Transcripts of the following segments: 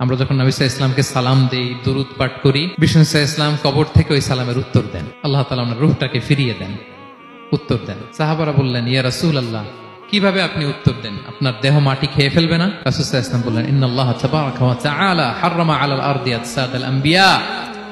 আমরা যখন নবী সাল্লাল্লাহু আলাইহি ওয়াসাল্লামকে সালাম দেই, দুরূদ পাঠ করি, বিষ্ণু সাল্লাল্লাহু আলাইহি ওয়াসাল্লাম কবর থেকে ওই সালামের উত্তর দেন। আল্লাহ তাআলা ওনার রূহটাকে ফিরিয়ে দেন, উত্তর দেন। সাহাবারা বললেন, ইয়া রাসূলুল্লাহ, কিভাবে আপনি উত্তর দেন? আপনার দেহ মাটি খেয়ে ফেলবে না? রাসূল সাল্লাল্লাহু আলাইহি ওয়াসাল্লাম বললেন, ইন্নাল্লাহা তাবারাকা ওয়া তাআলা হাররামা আলাল আরদি আজসাদাল আম্বিয়া।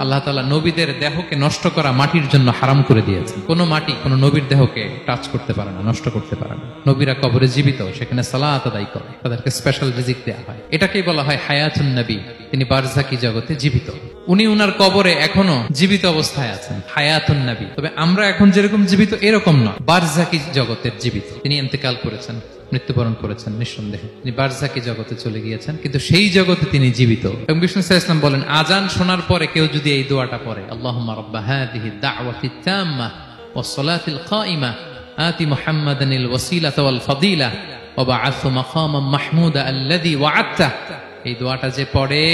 আল্লাহ তাআলা নবীদের দেহকে নষ্ট করা মাটির জন্য হারাম করে দিয়েছেন। কোন মাটি কোন নবীর দেহকে টাচ করতে পারে না, নষ্ট করতে পারে না। নবীরা কবরে জীবিত, সেখানে সালাত আদায় করে, তাদেরকে স্পেশাল রিজিক দেয়া হয়। এটাকেই বলা হয় হায়াতুন নবী। তিনি বারজাকি জগতে জীবিত, উনি উনার কবরে এখনো জীবিত অবস্থায় আছেন, হায়াতুন নবী। তবে আমরা এখন যেরকম জীবিত এরকম নয়, বারজাকি জগতের জীবিত। তিনি ইন্তেকাল করেছেন, মৃত্যুবরণ করেছেন, নিঃসন্দেহে তিনি বারজাকি জগতে চলে গিয়েছেন, কিন্তু সেই জগতে তিনি জীবিত। এবং বিষ্ণু সাল্লাল্লাহু আলাইহি ওয়াসাল্লাম বলেন, আজান শোনার পরে কেউ যদি এই দোয়াটা পড়ে, আল্লাহুম্মা রাব্বা হাযিহি দাওয়াতিত তাম্মাহ ওয়াস সালাতিল কাইমা আতি মুহাম্মাদানিল ওয়াসিলাতা ওয়াল ফাদিলা ওয়া বা'আথহু মাকামান মাহমুদা আল্লাযী ওয়া'আদতা, এই দোয়াটা যে পড়ে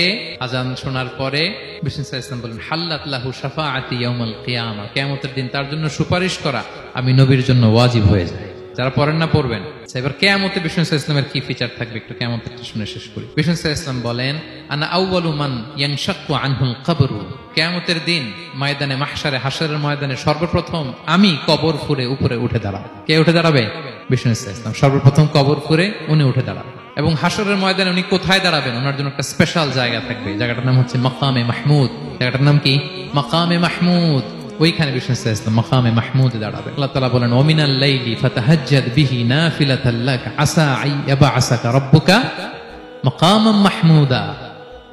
আজান শোনার পরে, বিষ্ণু সাল্লাল্লাহু আলাইহি ওয়াসাল্লাম বলেন, হাল্লাত লাহু শাফাআতি ইয়াউমাল কিয়ামা, কিয়ামতের দিন তার জন্য সুপারিশ করা আমি নবীর জন্য ওয়াজিব হয়ে যায়। যারা পড়েন না পড়বেন। এবার কিয়ামতে বিষ্ণু সাল্লাল্লাহু আলাইহি ওয়াসাল্লামের কি ফিচার থাকবে একটু কিয়ামতের শুনে শেষ করি। বিষ্ণু সাল্লাল্লাহু আলাইহি ওয়াসাল্লাম বলেন, আনা আউয়ালু মান ইয়ানশাক্কু আনহুল কবরু, কিয়ামতের দিন ময়দানে মাহশারে, হাশরের ময়দানে সর্বপ্রথম আমি কবর ফুঁড়ে উপরে উঠে দাঁড়াবো। কে উঠে দাঁড়াবে? বিষ্ণু সাল্লাল্লাহু আলাইহি ওয়াসাল্লাম সর্বপ্রথম কবর ফুঁড়ে উনি উঠে দাঁড়াবেন। এবং হাশরের ময়দানে উনি কোথায় দাঁড়াবেন? ওনার জন্য একটা স্পেশাল জায়গা থাকবে, জায়গাটার নাম হচ্ছে মাকামে মাহমুদ। জায়গাটার নাম কি? মাকামে মাহমুদ। ওইখানে বিষ্ণু সাল্লাল্লাহু আলাইহি ওয়াসাল্লাম মাকামে মাহমুদে দাঁড়াবে। আল্লাহ তাআলা বলেন, ওয়ামিনাল লাইলি ফাতাহাজ্জাদ বিহি নাফিলাতাল লাক আসা আইয়াবআসাকা রাব্বুকা মাকামান মাহমুদা।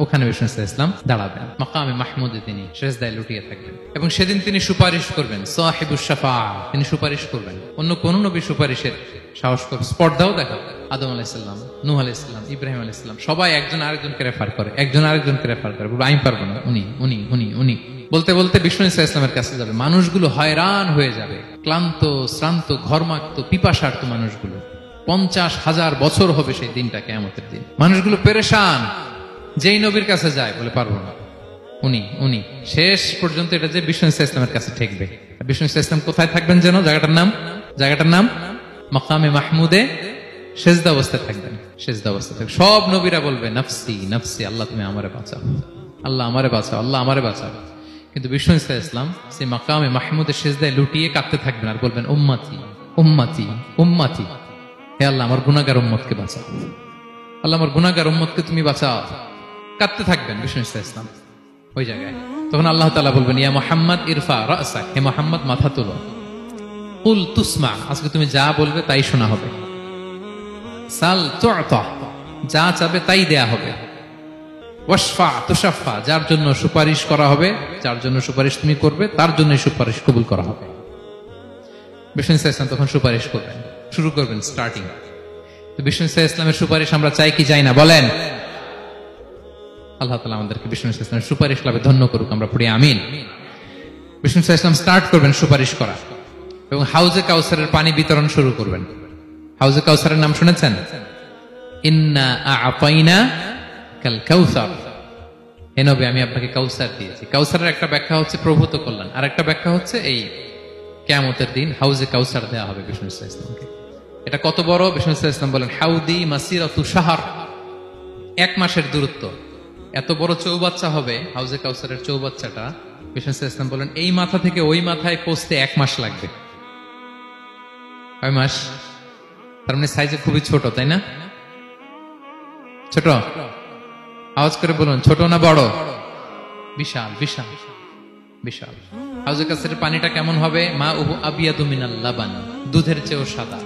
ওখানে বিষ্ণু সাল্লাল্লাহু আলাইহি ওয়াসাল্লাম দাঁড়াবেন, মাকামে মাহমুদে তিনি সিজদায় লুটিয়ে থাকবেন। এবং সেদিন তিনি সুপারিশ করবেন, সাহিবুশ শাফাআ, তিনি সুপারিশ করবেন। অন্য কোন নবী সুপারিশের সাহস করবে, স্পর্ধাও দেখাবে। আদম আলাইহিস সালাম, নূহ আলাইহিস সালাম, ইব্রাহিম আলাইহিস সালাম, সবাই একজন আরেকজনকে রেফার করে, একজন আরেকজনকে রেফার করে, বলবে আমি পারবো না, উনি উনি উনি উনি বলতে বলতে বিষ্ণু সাল্লাল্লাহু আলাইহি ওয়াসাল্লামের কাছে যাবে। মানুষগুলো হয়রান হয়ে যাবে, ক্লান্ত শ্রান্ত ঘর্মাক্ত পিপাসার্ত মানুষগুলো। 50,000 বছর হবে সেই দিনটা, কিয়ামতের দিন। মানুষগুলো পেরেশান, যেই নবীর কাছে যায় বলে পারবো না, উনি উনি। শেষ পর্যন্ত এটা যে বিষ্ণু সাল্লাল্লাহু আলাইহি ওয়াসাল্লামের কাছে ঠেকবে। বিষ্ণু সাল্লাল্লাহু আলাইহি ওয়াসাল্লাম কোথায় থাকবেন যেন? জায়গাটার নাম মাকামে মাহমুদে সেজদা অবস্থায় থাকবেন, সেজদা অবস্থায় থাকবেন। সব নবীরা বলবে নাফসি নাফসি, আল্লাহ তুমি আমারে বাঁচাও, আল্লাহ আমারে বাঁচাও, আল্লাহ আমারে বাঁচাও। কিন্তু বিষ্ণু সাল্লাল্লাহু আলাইহি ওয়াসাল্লাম সেই মাকামে মাহমুদের সেজদায় লুটিয়ে কাঁদতে থাকবেন আর বলবেন, উম্মতি উম্মতি উম্মতি, হে আল্লাহ আমার গুনাহগার উম্মতকে বাঁচাও, আল্লাহ আমার গুনাহগার উম্মতকে তুমি বাঁচাও। কাঁদতে থাকবেন বিষ্ণু সাল্লাল্লাহু আলাইহি ওয়াসাল্লাম ওই জায়গায়। তখন আল্লাহ তাআলা বলবেন, ইয়া মুহাম্মদ ইরফা রাসাক, হে মুহাম্মদ মাথা তোলো, কুল তুসমা, আজকে তুমি যা বলবে তাই শোনা হবে, সাল তু'তা, যা চাবে তাই দেয়া হবে, ওয়াশফা তুশাফা, যার জন্য সুপারিশ করা হবে, যার জন্য সুপারিশ তুমি করবে তার জন্য সুপারিশ কবুল করা হবে। বিষ্ণু সাল্লাল্লাহু আলাইহি ওয়াসাল্লাম তখন সুপারিশ করবেন, শুরু করবেন, স্টার্টিং। তো বিষ্ণু সাল্লাল্লাহু আলাইহি ওয়াসাল্লামের সুপারিশ আমরা চাই কি চাই না বলেন? আল্লাহ তাআলা আমাদেরকে বিষ্ণু সাল্লাল্লাহু আলাইহি ওয়াসাল্লামের সুপারিশ লাভে ধন্য করুক, আমরা পড়ি আমিন। বিষ্ণু সাল্লাল্লাহু আলাইহি ওয়াসাল্লাম স্টার্ট করবেন সুপারিশ করা এবং হাউজে কাউসারের পানি বিতরণ শুরু করবেন। হাউজে কাউসারের নাম শুনেছেন? ইন্না আ'তাইনা কাল কাউসার, হে নবী আমি আপনাকে কাউসার দিয়েছি। কাউসারের একটা ব্যাখ্যা হচ্ছে প্রভূত কল্যাণ, আর একটা ব্যাখ্যা হচ্ছে এই কিয়ামতের দিন হাউজে কাউসার দেওয়া হবে বিষ্ণু সাল্লাল্লাহু আলাইহি ওয়াসাল্লামকে। এটা কত বড়? বিষ্ণু সাল্লাল্লাহু আলাইহি ওয়াসাল্লাম বলেন, হাউদি মাসিরাতু শাহর, 1 মাসের দূরত্ব। এত বড় চৌবাচ্চা হবে হাউজে কাউসারের চৌবাচ্চাটা। বিষ্ণু সাল্লাল্লাহু আলাইহি ওয়াসাল্লাম বলেন, এই মাথা থেকে ওই মাথায় পৌঁছতে 1 মাস লাগবে। 6 মাস, তার মানে সাইজে খুবই ছোট, তাই না? ছোট? আওয়াজ করে বলুন, ছোট না বড়? বিশাল বিশাল বিশাল। হাউজে কাউসারের পানিটা কেমন হবে? মা উহু আবিয়াদু মিনাল লাবান, দুধের চেয়েও সাদা,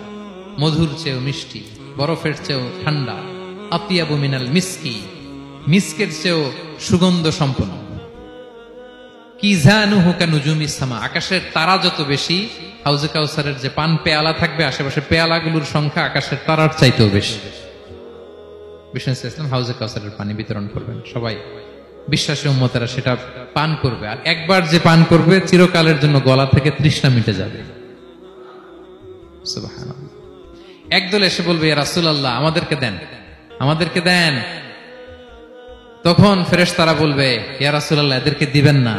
মধুর চেয়েও মিষ্টি, বরফের চেয়েও ঠান্ডা, আতিয়াবু মিনাল মিসকি, মিসকের চেয়েও সুগন্ধ সম্পন্ন, কিজানুহু কানুজুমিস সামা, আকাশের তারা যত বেশি, হাউজে কাউসারের যে পান পেয়ালা থাকবে আশেপাশে পেয়ালাগুলোর সংখ্যা আকাশের তারার চাইতেও বেশি। বিষ্ণু সাল্লাল্লাহু আলাইহি ওয়াসাল্লাম হাউজে কাউসারের পানি বিতরণ করবেন, সবাই বিশ্বাসী উম্মতেরা সেটা পান করবে। আর একবার যে পান করবে চিরকালের জন্য গলা থেকে তৃষ্ণা মিটে যাবে। সুবহানাল্লাহ। একদল এসে বলবে, ইয়া রাসূলুল্লাহ আমাদেরকে দেন, আমাদেরকে দেন। তখন ফেরেশতারা বলবে, ইয়া রাসূলুল্লাহ এদেরকে দিবেন না,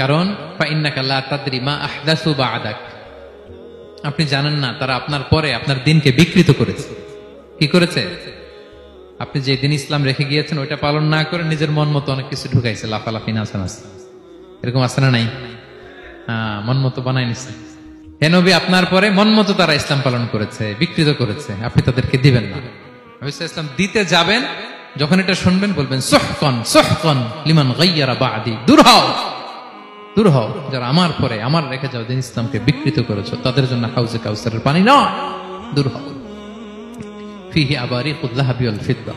কারণ ফা ইন্নাকা লা তাদরি মা আহদাসু বা'দাক, আপনি জানেন না তারা আপনার পরে আপনার দিনকে বিকৃত করেছে। কি করেছে? আপনি যে দিন ইসলাম রেখে গিয়েছেন ওইটা পালন না করে নিজের মন মতো অনেক কিছু ঢুকাইছে, লাফালাফি নাচানাচ, এরকম আছে না নাই? মন মতো বানাই নিছে। হে নবী, আপনার পরে মন মতো তারা ইসলাম পালন করেছে, বিকৃত করেছে, আপনি তাদেরকে দিবেন না। ইসলাম দিতে যাবেন, যখন এটা শুনবেন বলবেন সুহকান সুহকান লিমান গায়্যারা বাদি, দূর হও, দূর হও, যারা আমার পরে আমার রেখে যাও দিন ইসলামকে বিকৃত করেছো, তাদের জন্য হাউজে কাউসারের পানি নয়, দূর হও। ফিহি আবারিকুল যাহাবি ওয়াল ফিদ্দা,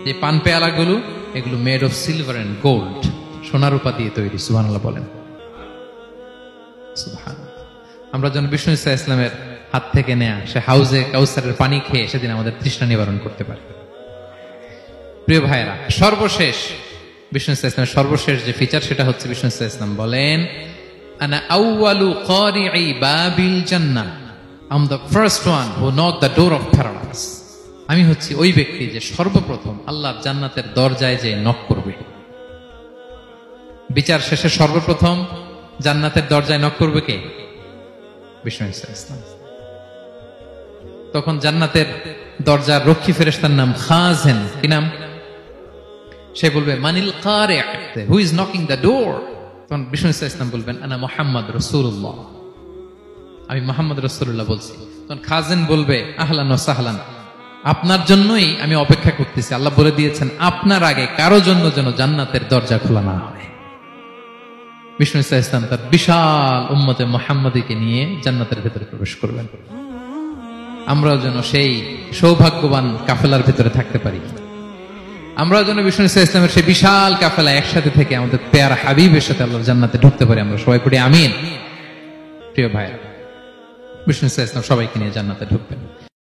যে পান পেয়ালাগুলো এগুলো made of silver and gold, সোনা রূপা দিয়ে তৈরি। সুবহানাল্লাহ বলেন। সুবহানাল্লাহ। আমরা যেন বিষ্ণু ঈসা ইসলামের হাত থেকে নেয়া সে হাউজে কাউসারের পানি খেয়ে সেদিন আমাদের তৃষ্ণা নিবারণ করতে পারে। প্রিয় ভাইয়েরা, সর্বশেষ বিষ্ণু ঈসা ইসলামের সর্বশেষ যে ফিচার সেটা হচ্ছে বিষ্ণু ঈসা ইসলাম বলেন, আনা আউয়ালু কারিই বাবিল জান্নাহ, I am the first one who knock the door of paradise. আমি হচ্ছি ওই ব্যক্তি যে সর্বপ্রথম আল্লাহর জান্নাতের দরজায় যে নক করবে। বিচার শেষে সর্বপ্রথম জান্নাতের দরজায় নক করবে কে? বিষ্ণু ঈসা ইসলাম। তখন জান্নাতের দরজার রক্ষী ফেরেশতার নাম খাজেন। কি নাম? সে বলবে মানিল কারি, who is knocking the door? তখন বিষ্ণু ঈসা ইসলাম বলবেন আনা মুহাম্মদ রাসূলুল্লাহ, আমি মুহাম্মদ রাসূলুল্লাহ বলছি। তখন খাজেন বলবে আহলান ওয়া সাহলান, আপনার জন্যই আমি অপেক্ষা করতেছি। আল্লাহ বলে দিয়েছেন আপনার আগে কারো জন্য যেন জান্নাতের দরজা খোলা না হয়। বিষ্ণু ঈসা ইসলাম তার বিশাল উম্মতে মুহাম্মাদীকে নিয়ে জান্নাতের ভেতরে প্রবেশ করবেন। আমরাও যেন সেই সৌভাগ্যবান কাফেলার ভেতরে থাকতে পারি। আমরাও যেন বিষ্ণু ঈসা ইসলামের সেই বিশাল কাফেলা একসাথে থেকে আমাদের পেয়ারা হাবিবের সাথে আল্লাহর জান্নাতে ঢুকতে পারি। আমরা সবাই পড়ি আমিন। প্রিয় ভাই, বিষ্ণু ঈসা ইসলাম সবাইকে নিয়ে জান্নাতে ঢুকবেন।